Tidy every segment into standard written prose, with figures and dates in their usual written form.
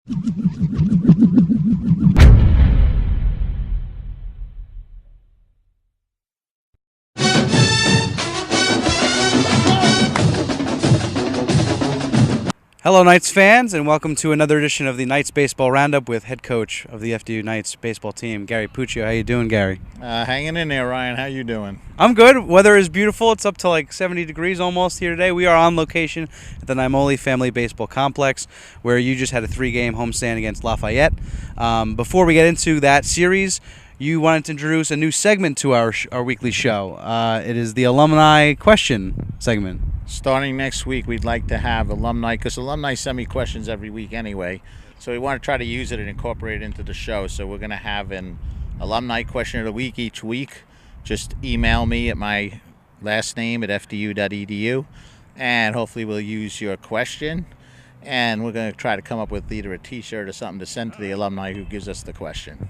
Hello, Knights fans, and welcome to another edition of the Knights Baseball Roundup with head coach of the FDU Knights baseball team, Gary Puccio. How you doing, Gary? Hanging in there, Ryan. How you doing? I'm good. Weather is beautiful. It's up to like 70 degrees almost here today. We are on location at the Naimoli Family Baseball Complex, where you just had a 3-game homestand against Lafayette. Before we get into that series, you wanted to introduce a new segment to our weekly show. It is the alumni question segment. Starting next week, we'd like to have alumni, because alumni send me questions every week anyway. So we want to try to use it and incorporate it into the show. So we're going to have an alumni question of the week each week. Just email me at my last name at fdu.edu, and hopefully we'll use your question. And we're going to try to come up with either a T-shirt or something to send to the alumni who gives us the question.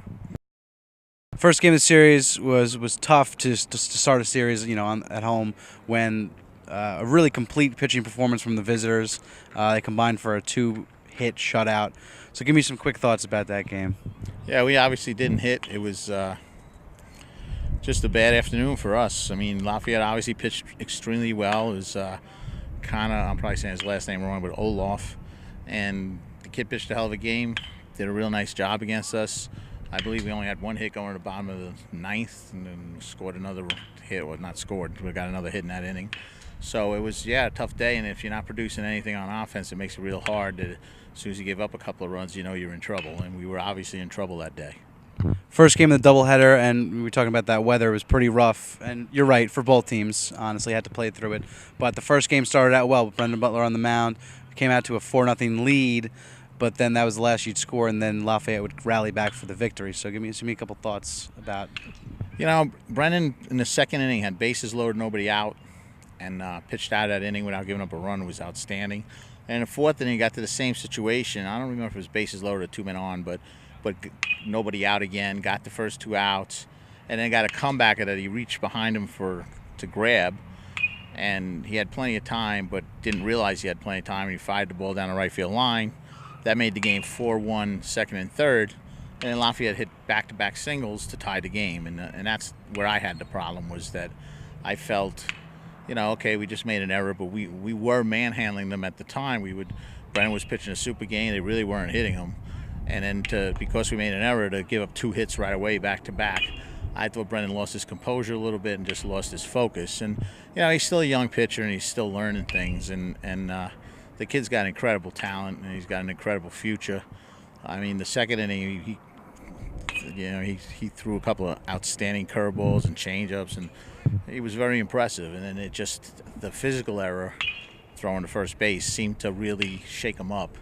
First game of the series was tough to start a series, at home when a really complete pitching performance from the visitors. They combined for a 2-hit shutout. So give me some quick thoughts about that game. Yeah, we obviously didn't hit. It was just a bad afternoon for us. I mean, Lafayette obviously pitched extremely well. It was I'm probably saying his last name wrong, but Uhlich. And the kid pitched a hell of a game, did a real nice job against us. I believe we only had one hit going to the bottom of the ninth, and then scored another hit. Well, not scored. We got another hit in that inning. So it was, a tough day. And if you're not producing anything on offense, it makes it real hard. As soon as you give up a couple of runs, you know you're in trouble. And we were obviously in trouble that day. First game of the doubleheader, and we were talking about that weather. It was pretty rough. And you're right, for both teams, honestly, had to play through it. But the first game started out well with Brendan Butler on the mound. Came out to a 4-0 lead. But then that was the last you'd score, and then Lafayette would rally back for the victory. So give me a couple thoughts about. Brendan in the second inning had bases loaded, nobody out, and pitched out that inning without giving up a run. It was outstanding. And in the fourth inning, he got to the same situation. I don't remember if it was bases loaded or 2 men on, but nobody out again. Got the first 2 outs, and then got a comeback that he reached behind him to grab. And he had plenty of time, but didn't realize he had plenty of time. And he fired the ball down the right field line. That made the game 4-1, second and third. And then Lafayette hit back-to-back singles to tie the game. And that's where I had the problem, was that I felt, okay, we just made an error, but we were manhandling them at the time. Brendan was pitching a super game. They really weren't hitting him. And then because we made an error, to give up 2 hits right away back-to-back, I thought Brendan lost his composure a little bit and just lost his focus. And, he's still a young pitcher, and he's still learning things. And the kid's got incredible talent, and he's got an incredible future. I mean, the second inning, he threw a couple of outstanding curveballs and changeups, and he was very impressive. And then the physical error throwing to first base seemed to really shake him up.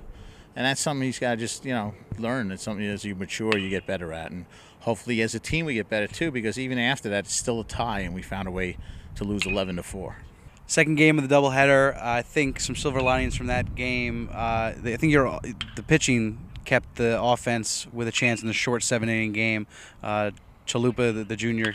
And that's something he's got to just, learn. It's something as you mature, you get better at. And hopefully as a team we get better too, because even after that, it's still a tie, and we found a way to lose 11-4. Second game of the doubleheader. I think some silver linings from that game. I think the pitching kept the offense with a chance in the short 7-inning game. Chalupa, the junior,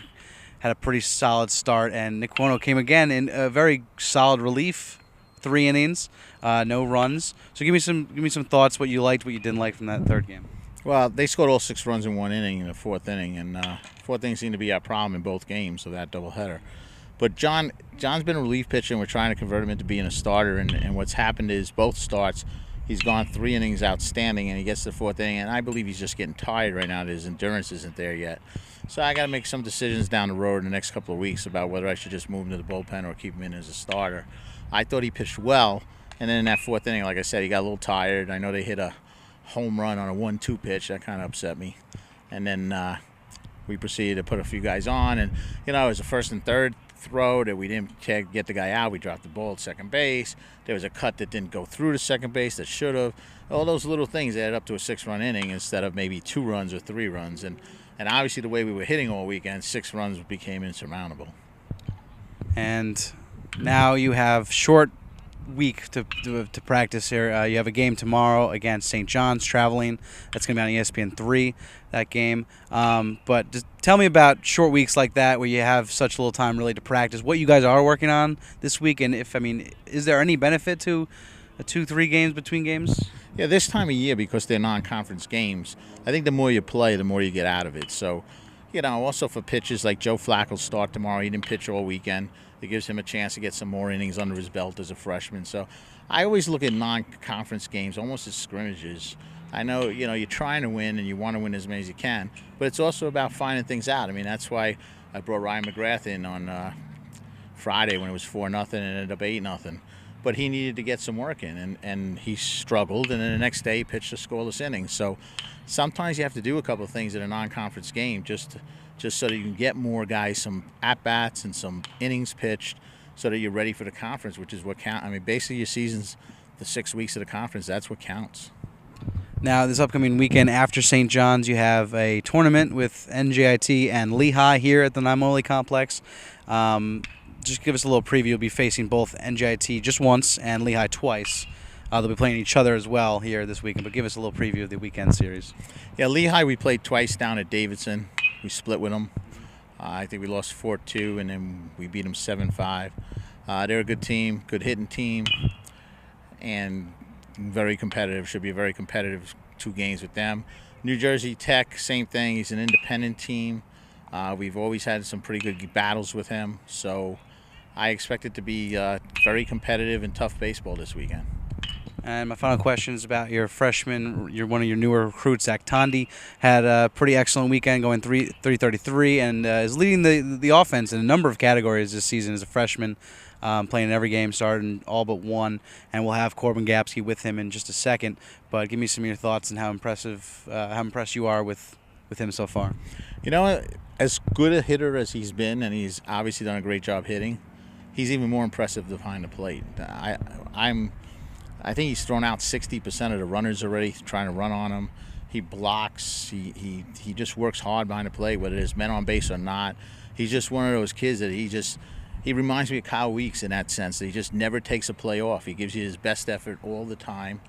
had a pretty solid start, and Nick Cuono came again in a very solid relief. 3 innings, no runs. So give me some thoughts. What you liked, what you didn't like from that third game. Well, they scored all 6 runs in 1 inning in the fourth inning, and fourth inning seemed to be our problem in both games of that doubleheader. But John's been a relief pitcher, and we're trying to convert him into being a starter. And what's happened is both starts, he's gone 3 innings outstanding, and he gets to the fourth inning. And I believe he's just getting tired right now. His endurance isn't there yet. So I got to make some decisions down the road in the next couple of weeks about whether I should just move him to the bullpen or keep him in as a starter. I thought he pitched well, and then in that fourth inning, like I said, he got a little tired. I know they hit a home run on a 1-2 pitch. That kind of upset me. And then we proceeded to put a few guys on, and it was a first and third throw that we didn't get the guy out. We dropped the ball at second base. There was a cut that didn't go through to second base that should have. All those little things added up to a 6-run inning instead of maybe 2 runs or 3 runs. And obviously the way we were hitting all weekend, 6 runs became insurmountable. And now you have short week to practice here. You have a game tomorrow against St. John's traveling. That's going to be on ESPN3, that game. But just tell me about short weeks like that where you have such little time really to practice, what you guys are working on this week, and is there any benefit to 2-3 games between games? Yeah, this time of year, because they're non-conference games, I think the more you play, the more you get out of it. So, also for pitchers like Joe Flacco will start tomorrow. He didn't pitch all weekend. It gives him a chance to get some more innings under his belt as a freshman. So I always look at non-conference games almost as scrimmages. I know, you're trying to win and you want to win as many as you can, but it's also about finding things out. I mean, that's why I brought Ryan McGrath in on Friday when it was 4-0 and it ended up 8-0. But he needed to get some work in, and he struggled, and then the next day he pitched a scoreless inning. So sometimes you have to do a couple of things in a non-conference game just so that you can get more guys some at-bats and some innings pitched so that you're ready for the conference, which is what counts. I mean, basically your season's the 6 weeks of the conference. That's what counts. Now, this upcoming weekend after St. John's, you have a tournament with NJIT and Lehigh here at the Naimoli Complex. Just give us a little preview. You'll be facing both NJIT just once and Lehigh twice. They'll be playing each other as well here this weekend, but give us a little preview of the weekend series. Yeah, Lehigh we played twice down at Davidson. We split with them. I think we lost 4-2, and then we beat them 7-5. They're a good team, good hitting team, and very competitive. Should be a very competitive 2 games with them. New Jersey Tech, same thing. He's an independent team. We've always had some pretty good battles with him, so I expect it to be very competitive and tough baseball this weekend. And my final question is about your freshman, one of your newer recruits, Zach Tondi, had a pretty excellent weekend, going 333, and is leading the offense in a number of categories this season as a freshman, playing in every game, starting all but one. And we'll have Corbin Gapski with him in just a second. But give me some of your thoughts on how impressed you are with him so far. As good a hitter as he's been, and he's obviously done a great job hitting, he's even more impressive behind the plate. I think he's thrown out 60% of the runners already trying to run on him. He blocks. He just works hard behind the plate, whether it's men on base or not. He's just one of those kids that he reminds me of Kyle Weeks in that sense. That he just never takes a play off. He gives you his best effort all the time.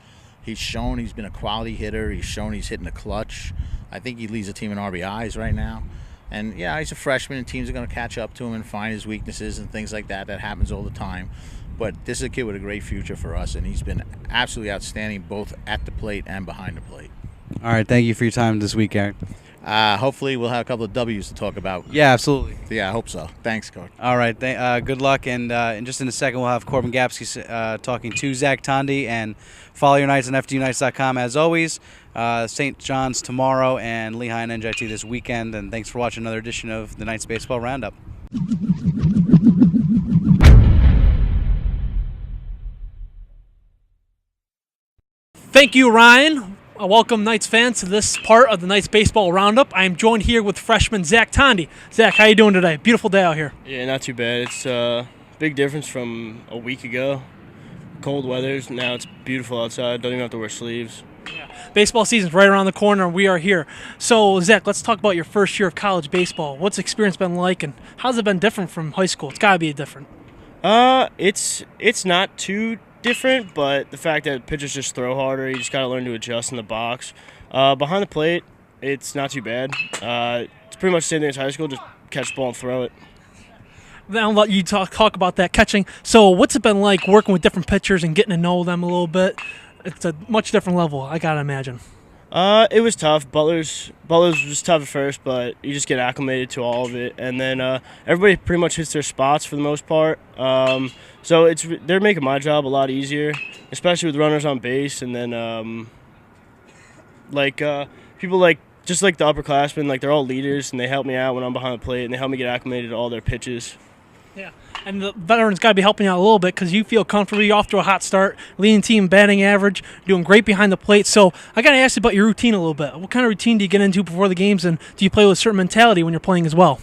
He's shown he's been a quality hitter. He's shown he's hitting the clutch. I think he leads the team in RBIs right now. And, he's a freshman, and teams are going to catch up to him and find his weaknesses and things like that. That happens all the time. But this is a kid with a great future for us, and he's been absolutely outstanding both at the plate and behind the plate. All right, thank you for your time this week, Eric. Hopefully we'll have a couple of W's to talk about. Yeah, absolutely. Yeah, I hope so. Thanks, Coach. All right, good luck, and just in a second we'll have Corbin Gapski talking to Zach Tondi, and follow your Knights on FDUKnights.com as always. St. John's tomorrow and Lehigh and NJIT this weekend, and thanks for watching another edition of the Knights Baseball Roundup. Thank you, Ryan. Welcome, Knights fans, to this part of the Knights Baseball Roundup. I am joined here with freshman Zach Tondi. Zach, how you doing today? Beautiful day out here. Yeah, not too bad. It's a big difference from a week ago. Cold weathers. Now it's beautiful outside. Don't even have to wear sleeves. Yeah. Baseball season's right around the corner. We are here. So, Zach, let's talk about your first year of college baseball. What's the experience been like, and how's it been different from high school? It's got to be different. It's not too different, but the fact that pitchers just throw harder, you just got to learn to adjust in the box. Behind the plate, it's not too bad. It's pretty much the same thing as high school, just catch the ball and throw it. Then I'll let you talk about that catching. So what's it been like working with different pitchers and getting to know them a little bit? It's a much different level, I got to imagine. It was tough. Butler's was tough at first, but you just get acclimated to all of it. And then everybody pretty much hits their spots for the most part. So they're making my job a lot easier, especially with runners on base. And then people just like the upperclassmen, they're all leaders, and they help me out when I'm behind the plate, and they help me get acclimated to all their pitches. Yeah, and the veterans got to be helping you out a little bit because you feel comfortable. You're off to a hot start, leading team batting average, doing great behind the plate. So I got to ask you about your routine a little bit. What kind of routine do you get into before the games, and do you play with a certain mentality when you're playing as well?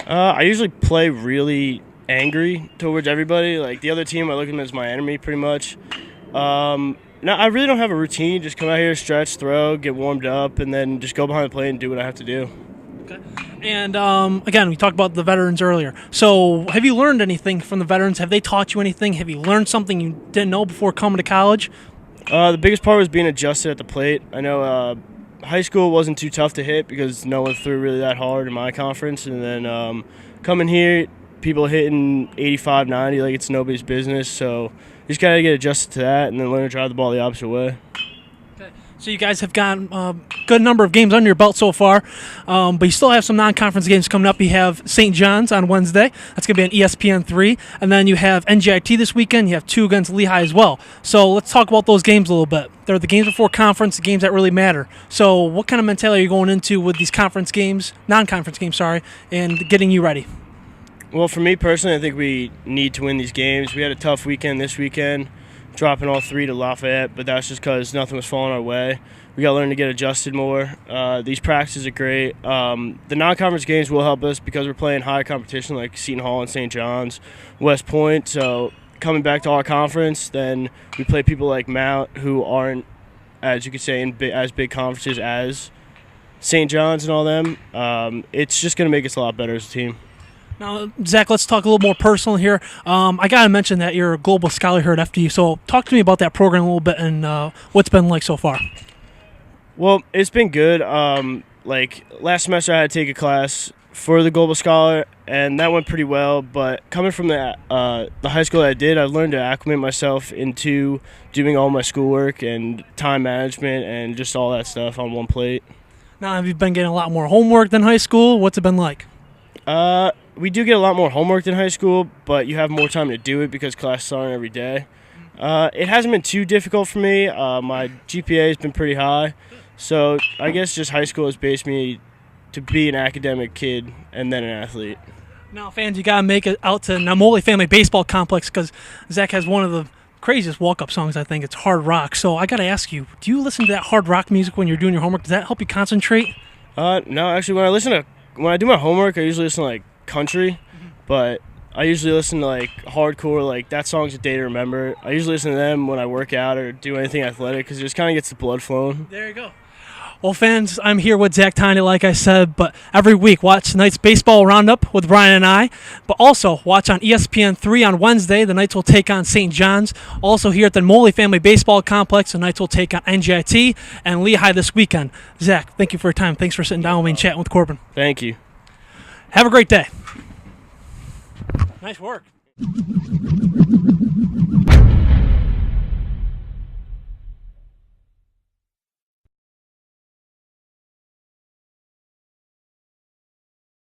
I usually play really angry towards everybody. Like the other team, I look at them as my enemy pretty much. No, I really don't have a routine. Just come out here, stretch, throw, get warmed up, and then just go behind the plate and do what I have to do. Okay. And, again, we talked about the veterans earlier. So have you learned anything from the veterans? Have they taught you anything? Have you learned something you didn't know before coming to college? The biggest part was being adjusted at the plate. I know high school wasn't too tough to hit because no one threw really that hard in my conference. And then coming here, people hitting 85, 90 like it's nobody's business. So just got to get adjusted to that and then learn to drive the ball the opposite way. So you guys have gotten a good number of games under your belt so far, but you still have some non-conference games coming up. You have St. John's on Wednesday. That's going to be on ESPN3. And then you have NJIT this weekend. You have 2 against Lehigh as well. So let's talk about those games a little bit. They're the games before conference, the games that really matter. So what kind of mentality are you going into with these non-conference games, and getting you ready? Well, for me personally, I think we need to win these games. We had a tough weekend this weekend, dropping all 3 to Lafayette, but that's just because nothing was falling our way. We got to learn to get adjusted more. These practices are great. The non-conference games will help us because we're playing high competition like Seton Hall and St. John's, West Point. So coming back to our conference, then we play people like Mount who aren't, as you could say, in as big conferences as St. John's and all them. It's just going to make us a lot better as a team. Now, Zach, let's talk a little more personal here. I got to mention that you're a global scholar here at FDU, so talk to me about that program a little bit and what's been like so far. Well, it's been good. Like last semester I had to take a class for the Global Scholar, and that went pretty well. But coming from the high school that I did, I learned to acclimate myself into doing all my schoolwork and time management and just all that stuff on one plate. Now, have you been getting a lot more homework than high school? What's it been like? We do get a lot more homework than high school, but you have more time to do it because classes aren't every day. It hasn't been too difficult for me. My GPA has been pretty high, so I guess just high school has based me to be an academic kid and then an athlete. Now, fans, you got to make it out to Namoli Family Baseball Complex because Zach has one of the craziest walk-up songs, I think. It's hard rock. So I got to ask you, do you listen to that hard rock music when you're doing your homework? Does that help you concentrate? No, actually, when I do my homework, I usually listen to like country, but I usually listen to like hardcore, like that song's a day to remember. I usually listen to them when I work out or do anything athletic because it just kind of gets the blood flowing. There you go. Well, fans, I'm here with Zach Tondi, like I said, but every week watch tonight's baseball roundup with Brian and I, but also watch on ESPN3 on Wednesday. The Knights will take on St. John's. Also here at the Namoli Family Baseball Complex, the Knights will take on NJIT and Lehigh this weekend. Zach, thank you for your time. Thanks for sitting down with me and chatting with Corbin. Thank you. Have a great day. Nice work.